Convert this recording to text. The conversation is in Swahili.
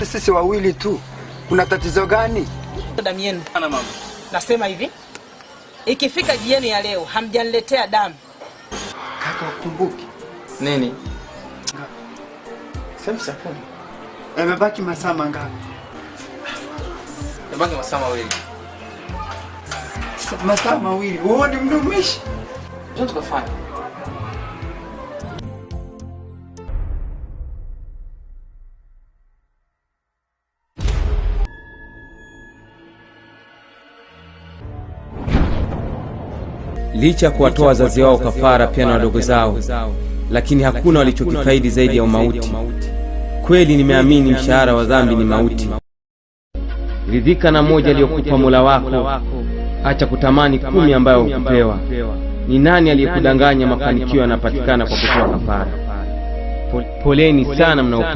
ni sisi wawili tu. Kuna tatizo gani? Damu yenu. Ana mama. Nasema hivi. Ikifika jioni ya leo hamjaniletea damu. Kaka ukumbuke. Nini? Sasa kama. Yamebaki masaa mangapi? Yamebaki masaa mawili. Masaa mawili. Wewe ni mdumishi. Njoo tukafanye. Licha kuwatoa wazazi wao kafara pia na wadogo zao, lakini hakuna walichokifaidi zaidi ya umauti. Kweli nimeamini mshahara wa dhambi ni mauti. Ridhika na moja aliyokupa Mola wako, acha kutamani 10 ambayo hukupewa. Ni nani aliyekudanganya mafanikio yanapatikana kwa kutoa kafara? Poleni sana mnaopenda